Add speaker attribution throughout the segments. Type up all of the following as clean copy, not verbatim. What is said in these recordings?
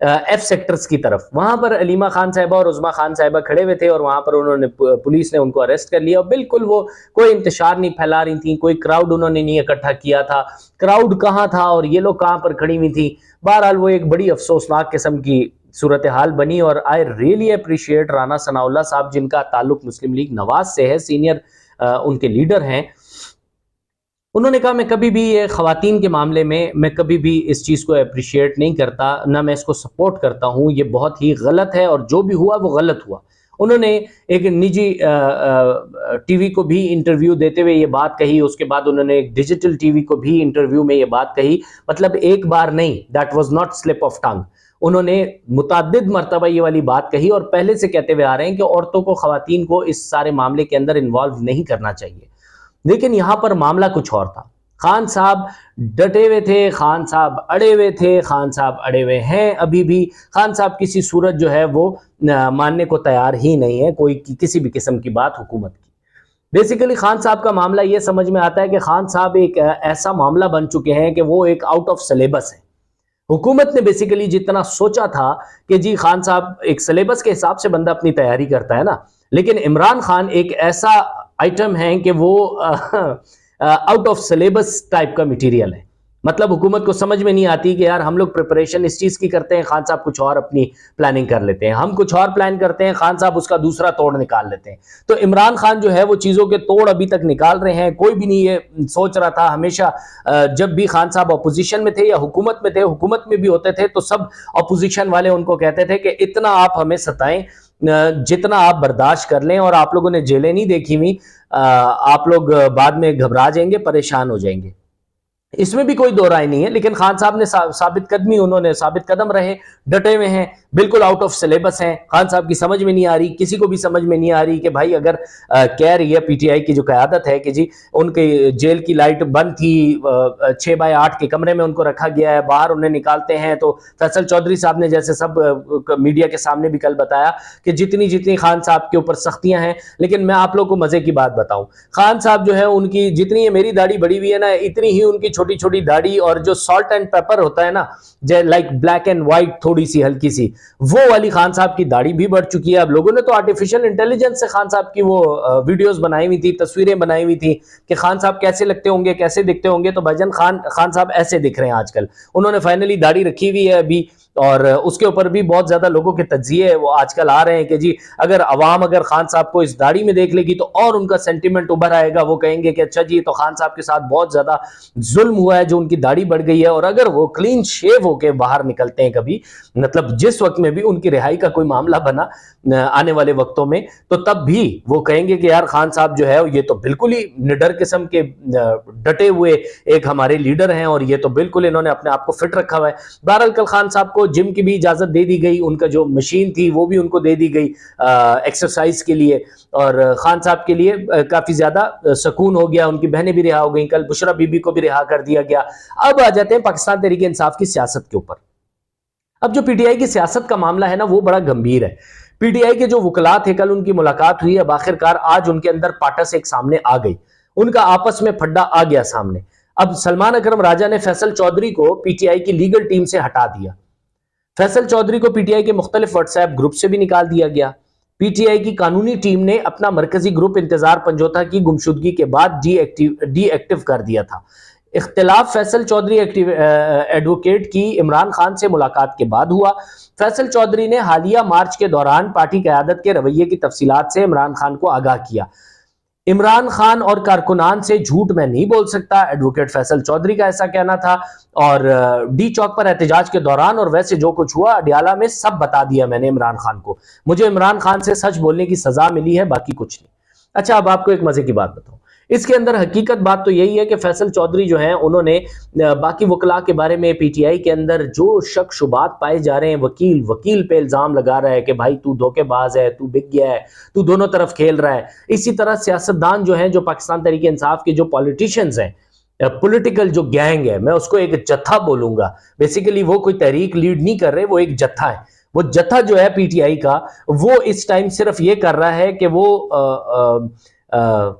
Speaker 1: F sectors کی طرف. وہاں پر علیمہ خان صاحبہ اور عظمیٰ خان صاحبہ کھڑے ہوئے تھے اور وہاں پر انہوں نے پولیس نے ان کو اریسٹ کر لیا اور بالکل وہ کوئی انتشار نہیں پھیلا رہی تھیں, کوئی کراؤڈ انہوں نے نہیں اکٹھا کیا تھا. کراؤڈ کہاں تھا اور یہ لوگ کہاں پر کھڑی ہوئی تھی. بہرحال وہ ایک بڑی افسوسناک قسم کی صورتحال بنی. اور آئی ریئلی اپریشیٹ رانا ثناء اللہ صاحب, جن کا تعلق مسلم لیگ نواز سے ہے, سینئر ان کے لیڈر ہیں. انہوں نے کہا میں کبھی بھی یہ خواتین کے معاملے میں کبھی بھی اس چیز کو اپریشیٹ نہیں کرتا, نہ میں اس کو سپورٹ کرتا ہوں, یہ بہت ہی غلط ہے اور جو بھی ہوا وہ غلط ہوا. انہوں نے ایک نجی ٹی وی کو بھی انٹرویو دیتے ہوئے یہ بات کہی, اس کے بعد انہوں نے ایک ڈیجیٹل ٹی وی کو بھی انٹرویو میں یہ بات کہی. مطلب ایک بار نہیں, that was not slip of tongue. انہوں نے متعدد مرتبہ یہ والی بات کہی اور پہلے سے کہتے ہوئے آ رہے ہیں کہ عورتوں کو, خواتین کو اس سارے معاملے کے اندر انوالو نہیں کرنا چاہیے. لیکن یہاں پر معاملہ کچھ اور تھا. خان صاحب ڈٹے ہوئے تھے, خان صاحب اڑے ہوئے تھے, خان صاحب اڑے ہوئے ہیں ابھی بھی. خان صاحب کسی صورت جو ہے وہ ماننے کو تیار ہی نہیں ہے کوئی کسی بھی قسم کی بات حکومت کی. بیسیکلی خان صاحب کا معاملہ یہ سمجھ میں آتا ہے کہ خان صاحب ایک ایسا معاملہ بن چکے ہیں کہ وہ ایک آؤٹ آف سلیبس ہے. حکومت نے بیسیکلی جتنا سوچا تھا کہ جی خان صاحب ایک سلیبس کے حساب سے بندہ اپنی تیاری کرتا ہے نا, لیکن عمران خان ایک ایسا آئٹم ہے کہ وہ آؤٹ آف سلیبس ٹائپ کا مٹیریل ہے. مطلب حکومت کو سمجھ میں نہیں آتی کہ یار ہم لوگ پریپریشن اس چیز کی کرتے ہیں, خان صاحب کچھ اور اپنی پلاننگ کر لیتے ہیں, ہم کچھ اور پلان کرتے ہیں, خان صاحب اس کا دوسرا توڑ نکال لیتے ہیں. تو عمران خان جو ہے وہ چیزوں کے توڑ ابھی تک نکال رہے ہیں. کوئی بھی نہیں یہ سوچ رہا تھا, ہمیشہ جب بھی خان صاحب اپوزیشن میں تھے یا حکومت میں تھے, حکومت میں بھی ہوتے تھے تو سب اپوزیشن والے ان کو کہتے تھے کہ اتنا آپ ہمیں ستائیں جتنا آپ برداشت کر لیں, اور آپ لوگوں نے جیلیں نہیں دیکھی ہوئی, آپ لوگ بعد میں گھبرا جائیں گے, پریشان ہو جائیں گے. اس میں بھی کوئی دو رائے نہیں ہے. لیکن خان صاحب نے ثابت قدمی, انہوں نے ثابت قدم رہے, ڈٹے ہوئے ہیں, بالکل آؤٹ آف سلیبس ہیں. خان صاحب کی سمجھ میں نہیں آ رہی, کسی کو بھی سمجھ میں نہیں آ رہی کہ بھائی اگر کہہ رہی ہے پی ٹی آئی کی جو قیادت ہے کہ جی ان کے جیل کی لائٹ بند تھی, 6x8 کے کمرے میں ان کو رکھا گیا ہے, باہر انہیں نکالتے ہیں. تو فیصل چودھری صاحب نے جیسے سب میڈیا کے سامنے بھی کل بتایا کہ جتنی خان صاحب کے اوپر سختیاں ہیں. لیکن میں آپ لوگ کو مزے کی بات بتاؤں, خان صاحب جو ہے ان کی جتنی میری داڑھی بڑی ہوئی ہے نا, اتنی ہی ان کی چھوٹی چھوٹی داڑھی, اور جو سالٹ اینڈ پیپر ہوتا ہے نا, لائک بلیک اینڈ وائٹ تھوڑی سی ہلکی سی, وہ والی خان صاحب کی داڑھی بھی بڑھ چکی ہے. اب لوگوں نے تو آرٹیفیشل انٹیلیجنس سے خان صاحب کی وہ ویڈیوز بنائی ہوئی تھی, تصویریں بنائی ہوئی تھی کہ خان صاحب کیسے لگتے ہوں گے, کیسے دکھتے ہوں گے. تو بھائی خان صاحب ایسے دکھ رہے ہیں آج کل. انہوں نے فائنلی داڑھی رکھی ہوئی ہے ابھی, اور اس کے اوپر بھی بہت زیادہ لوگوں کے تجزیے وہ آج کل آ رہے ہیں کہ جی اگر عوام اگر خان صاحب کو اس داڑھی میں دیکھ لے گی تو اور ان کا سینٹیمنٹ ابھر آئے گا. وہ کہیں گے کہ اچھا جی تو خان صاحب کے ساتھ بہت زیادہ ظلم ہوا ہے جو ان کی داڑھی بڑھ گئی ہے. اور اگر وہ کلین شیو ہو کے باہر نکلتے ہیں کبھی, مطلب جس وقت میں بھی ان کی رہائی کا کوئی معاملہ بنا آنے والے وقتوں میں, تو تب بھی وہ کہیں گے کہ یار خان صاحب جو ہے یہ تو بالکل ہی نڈر قسم کے ڈٹے ہوئے ایک ہمارے لیڈر ہیں, اور یہ تو بالکل انہوں نے اپنے آپ کو فٹ رکھا ہوا ہے. بہرحال کل خان صاحب کو جم کی بھی اجازت دے دی گئی, ان کا جو مشین تھی وہ بھی ان کو دے دی گئی ایکسرسائز کے لیے, اور خان صاحب کے لیے کافی زیادہ سکون ہو گیا. ان کی بہنیں بھی رہا ہو گئیں, کل بشرا بی بی کو بھی رہا کر دیا گیا. اب آ جاتے ہیں پاکستان تحریک انصاف کی سیاست کے اوپر. اب جو پی ٹی آئی کی سیاست کا معاملہ ہے نا وہ بڑا گمبھیر ہے. پی ٹی آئی کے جو وکلاء تھے, کل ان کی ملاقات ہوئی, اب آخرکار آج ان کے اندر پاٹس ایک سامنے آ گئی, ان کا آپس میں پھڈا آ گیا سامنے. اب سلمان اکرم راجہ نے فیصل چودھری کو پی ٹی آئی کی لیگل ٹیم سے ہٹا دیا. فیصل چودھری کو پی ٹی آئی کے مختلف واٹس ایپ گروپ سے بھی نکال دیا گیا. پی ٹی آئی کی قانونی ٹیم نے اپنا مرکزی گروپ انتظار پنجوتا کی گمشدگی کے بعد ڈی ایکٹیو کر دیا تھا. اختلاف فیصل چودھری ایڈوکیٹ کی عمران خان سے ملاقات کے بعد ہوا. فیصل چودھری نے حالیہ مارچ کے دوران پارٹی قیادت کے رویے کی تفصیلات سے عمران خان کو آگاہ کیا. عمران خان اور کارکنان سے جھوٹ میں نہیں بول سکتا, ایڈوکیٹ فیصل چودھری کا ایسا کہنا تھا. اور ڈی چوک پر احتجاج کے دوران اور ویسے جو کچھ ہوا اڈیالہ میں سب بتا دیا میں نے عمران خان کو. مجھے عمران خان سے سچ بولنے کی سزا ملی ہے, باقی کچھ نہیں. اچھا اب آپ کو ایک مزے کی بات بتاؤں. اس کے اندر حقیقت بات تو یہی ہے کہ فیصل چودھری جو ہیں انہوں نے باقی وکلاء کے بارے میں پی ٹی آئی کے اندر جو شک شبات پائے جا رہے ہیں, وکیل پہ الزام لگا رہا ہے کہ بھائی تو دھوکے باز ہے, تو بک گیا ہے, تو دونوں طرف کھیل رہا ہے. اسی طرح سیاستدان جو ہیں, جو پاکستان تحریک انصاف کے جو پولیٹیشنز ہیں, پولیٹیکل جو گینگ ہے, میں اس کو ایک جتھا بولوں گا. بیسیکلی وہ کوئی تحریک لیڈ نہیں کر رہے, وہ ایک جتھا ہے. وہ جتھا جو ہے پی ٹی آئی کا, وہ اس ٹائم صرف یہ کر رہا ہے کہ وہ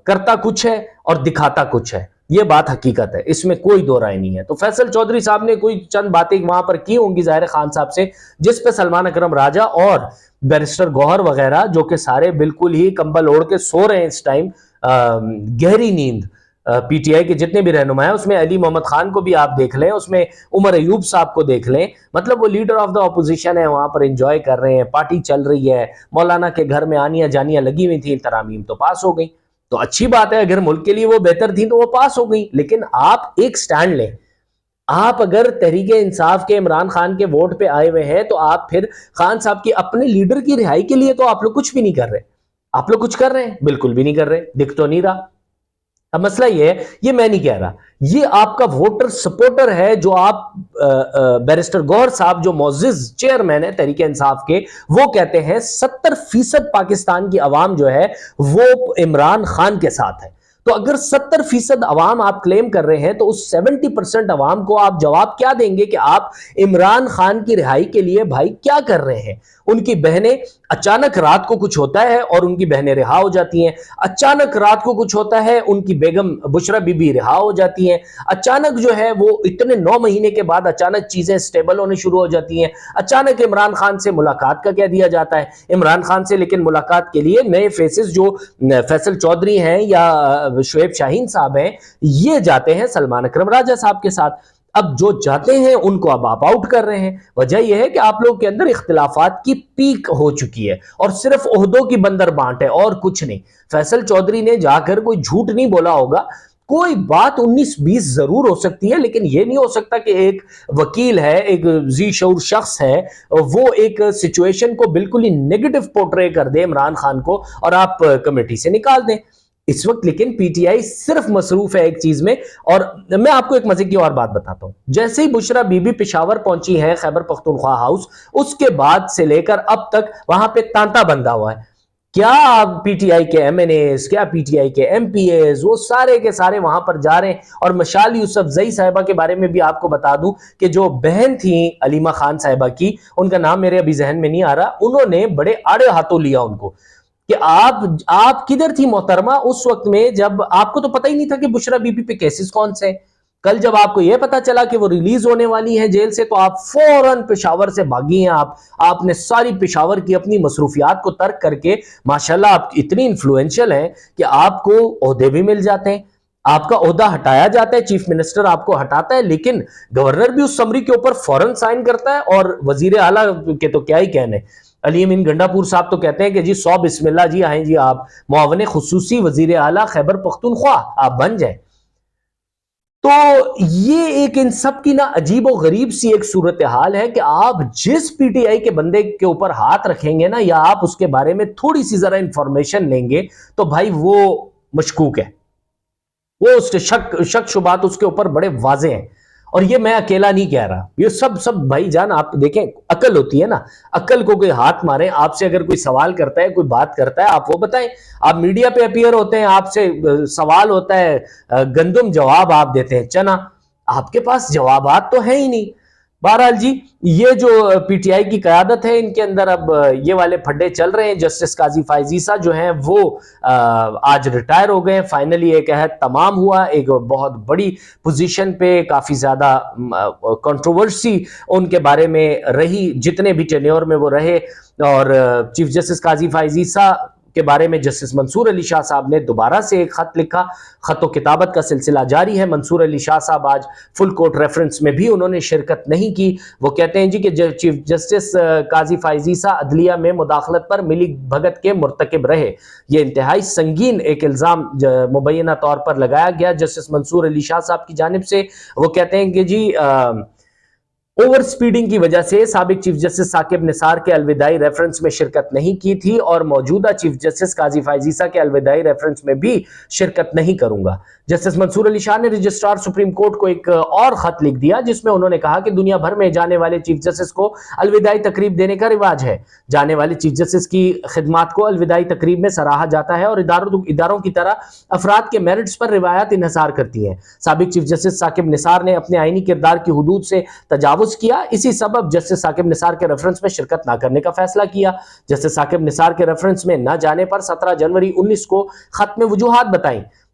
Speaker 1: کرتا کچھ ہے اور دکھاتا کچھ ہے. یہ بات حقیقت ہے، اس میں کوئی دو رائے نہیں ہے۔ تو فیصل چودھری صاحب نے کوئی چند باتیں وہاں پر کی ہوں گی ظاہر خان صاحب سے، جس پہ سلمان اکرم راجہ اور بیرسٹر گوہر وغیرہ جو کہ سارے بالکل ہی کمبل اوڑھ کے سو رہے ہیں اس ٹائم، گہری نیند۔ پی ٹی آئی کے جتنے بھی رہنما ہیں، اس میں علی محمد خان کو بھی آپ دیکھ لیں، اس میں عمر ایوب صاحب کو دیکھ لیں، مطلب وہ لیڈر آف دا اپوزیشن ہے، وہاں پر انجوائے کر رہے ہیں، پارٹی چل رہی ہے، مولانا کے گھر میں آنیاں جانیاں لگی ہوئی تھیں، ترامیم تو پاس ہو گئی۔ تو اچھی بات ہے، اگر ملک کے لیے وہ بہتر تھیں تو وہ پاس ہو گئی، لیکن آپ ایک سٹینڈ لیں۔ آپ اگر تحریک انصاف کے عمران خان کے ووٹ پہ آئے ہوئے ہیں تو آپ پھر خان صاحب کی اپنے لیڈر کی رہائی کے لیے تو آپ لوگ کچھ بھی نہیں کر رہے۔ آپ لوگ کچھ کر رہے ہیں؟ بالکل بھی نہیں کر رہے، دکھ تو نہیں رہا۔ اب مسئلہ یہ ہے، یہ میں نہیں کہہ رہا، یہ آپ کا ووٹر سپورٹر ہے جو آپ بیرسٹر گوہر صاحب جو معزز چیئرمین ہے تحریک انصاف کے، وہ کہتے ہیں 70% پاکستان کی عوام جو ہے وہ عمران خان کے ساتھ ہے۔ تو اگر 70% عوام آپ کلیم کر رہے ہیں تو اس 70% عوام کو آپ جواب کیا دیں گے کہ آپ عمران خان کی رہائی کے لیے بھائی کیا کر رہے ہیں؟ ان کی بہنیں اچانک رات کو کچھ ہوتا ہے اور ان کی بہنیں رہا ہو جاتی ہیں، اچانک رات کو کچھ ہوتا ہے ان کی بیگم بشرا بی بی رہا ہو جاتی ہیں، اچانک جو ہے وہ اتنے 9 مہینے کے بعد اچانک چیزیں سٹیبل ہونے شروع ہو جاتی ہیں، اچانک عمران خان سے ملاقات کا کہہ دیا جاتا ہے۔ عمران خان سے لیکن ملاقات کے لیے نئے فیسز جو فیصل چودھری ہیں یا شعیب شاہین صاحب ہیں، یہ جاتے ہیں سلمان اکرم راجہ صاحب کے ساتھ۔ اب جو جاتے ہیں ان کو اب آپ آؤٹ کر رہے ہیں۔ وجہ یہ ہے کہ آپ لوگوں کے اندر اختلافات کی پیک ہو چکی ہے اور صرف عہدوں کی بندر بانٹ ہے اور کچھ نہیں۔ فیصل چودھری نے جا کر کوئی جھوٹ نہیں بولا ہوگا، کوئی بات 19-20 ضرور ہو سکتی ہے، لیکن یہ نہیں ہو سکتا کہ ایک وکیل ہے، ایک ذی شعور شخص ہے، وہ ایک سچویشن کو بالکل ہی نیگیٹو پورٹرے کر دے عمران خان کو اور آپ کمیٹی سے نکال دیں۔ اس وقت لیکن پی ٹی آئی صرف مصروف ہے ایک چیز میں، اور میں آپ کو ایک مزے کی اور بات بتاتا ہوں۔ جیسے ہی بشرا بی بی پشاور پہنچی ہے خیبر پختونخوا ہاؤس، اس کے بعد سے لے کر اب تک وہاں پہ تانتا بندھا ہوا ہے۔ کیا پی ٹی آئی کے ایم این ایز، کیا پی ٹی آئی کے ایم پی ایز، وہ سارے کے سارے وہاں پر جا رہے ہیں۔ اور مشال یوسفزئی صاحبہ کے بارے میں بھی آپ کو بتا دوں کہ جو بہن تھیں علیمہ خان صاحبہ کی، ان کا نام میرے ابھی ذہن میں نہیں آ رہا، انہوں نے بڑے آڑے ہاتھوں لیا ان کو کہ آپ کدھر تھی محترمہ اس وقت میں جب آپ کو تو پتہ ہی نہیں تھا کہ بشرا بی بی پہ کیسز کون سے ہیں۔ کل جب آپ کو یہ پتا چلا کہ وہ ریلیز ہونے والی ہیں جیل سے تو آپ فوراً پشاور سے بھاگی ہیں۔ آپ نے ساری پشاور کی اپنی مصروفیات کو ترک کر کے، ماشاءاللہ آپ اتنی انفلوئنشل ہیں کہ آپ کو عہدے بھی مل جاتے ہیں، آپ کا عہدہ ہٹایا جاتا ہے، چیف منسٹر آپ کو ہٹاتا ہے، لیکن گورنر بھی اس سمری کے اوپر فوراً سائن کرتا ہے، اور وزیر اعلیٰ کے تو کیا ہی کہنے، علی امین گنڈا پور صاحب تو کہتے ہیں کہ جی 100 بسم اللہ جی آئیں جی آپ معاون خصوصی وزیر اعلیٰ خیبر پختونخوا آپ بن جائیں۔ تو یہ ایک ان سب کی نا عجیب و غریب سی ایک صورتحال ہے کہ آپ جس پی ٹی آئی کے بندے کے اوپر ہاتھ رکھیں گے نا، یا آپ اس کے بارے میں تھوڑی سی ذرا انفارمیشن لیں گے تو بھائی وہ مشکوک ہے، وہ اس کے شک شبہات اس کے اوپر بڑے واضح ہیں۔ اور یہ میں اکیلا نہیں کہہ رہا، یہ سب بھائی جان آپ دیکھیں، عقل ہوتی ہے نا، عقل کو کوئی ہاتھ مارے، آپ سے اگر کوئی سوال کرتا ہے، کوئی بات کرتا ہے، آپ وہ بتائیں۔ آپ میڈیا پہ اپیئر ہوتے ہیں، آپ سے سوال ہوتا ہے گندم، جواب آپ دیتے ہیں چنا، آپ کے پاس جوابات تو ہیں ہی نہیں۔ بہرحال جی، یہ جو پی ٹی آئی کی قیادت ہے، ان کے اندر اب یہ والے پھڈے چل رہے ہیں۔ جسٹس قاضی فائز عیسیٰ جو ہیں وہ آج ریٹائر ہو گئے، فائنلی ایک عہد تمام ہوا، ایک بہت بڑی پوزیشن پہ، کافی زیادہ کنٹروورسی ان کے بارے میں رہی جتنے بھی ٹینیور میں وہ رہے۔ اور چیف جسٹس قاضی فائز عیسیٰ کے بارے میں جسٹس منصور علی شاہ صاحب نے دوبارہ سے ایک خط لکھا، خط و کتابت کا سلسلہ جاری ہے۔ منصور علی شاہ صاحب آج فل کورٹ ریفرنس میں بھی انہوں نے شرکت نہیں کی۔ وہ کہتے ہیں جی کہ چیف جسٹس قاضی فائز عیسیٰ عدلیہ میں مداخلت پر ملی بھگت کے مرتکب رہے، یہ انتہائی سنگین ایک الزام مبینہ طور پر لگایا گیا جسٹس منصور علی شاہ صاحب کی جانب سے۔ وہ کہتے ہیں کہ جی اوور سپیڈنگ کی وجہ سے سابق چیف جسٹس ثاقب نثار کے الوداعی ریفرنس میں شرکت نہیں کی تھی، اور موجودہ چیف جسٹس قاضی فائز عیسیٰ کے الوداعی ریفرنس میں بھی شرکت نہیں کروں گا۔ جسٹس منصور علی شاہ نے رجسٹرار سپریم کورٹ کو ایک اور خط لکھ دیا جس میں انہوں نے کہا کہ دنیا بھر میں جانے والے چیف جسٹس کو الوداعی تقریب دینے کا رواج ہے، جانے والے چیف جسٹس کی خدمات کو الوداعی تقریب میں سراہا جاتا ہے، اور اداروں کی طرح افراد کے میرٹس پر روایات انحصار کرتی ہیں۔ سابق چیف جسٹس ثاقب نثار نے اپنے آئینی کردار کی حدود سے تجاوز کیا، اسی سبب جسٹس ثاقب نثار کے ریفرنس میں شرکت نہ کرنے کا فیصلہ کیا۔ جسٹس ثاقب نثار کے ریفرنس میں نہ جانے پر 17 جنوری 19 کو خط میں وجوہات بتائیں۔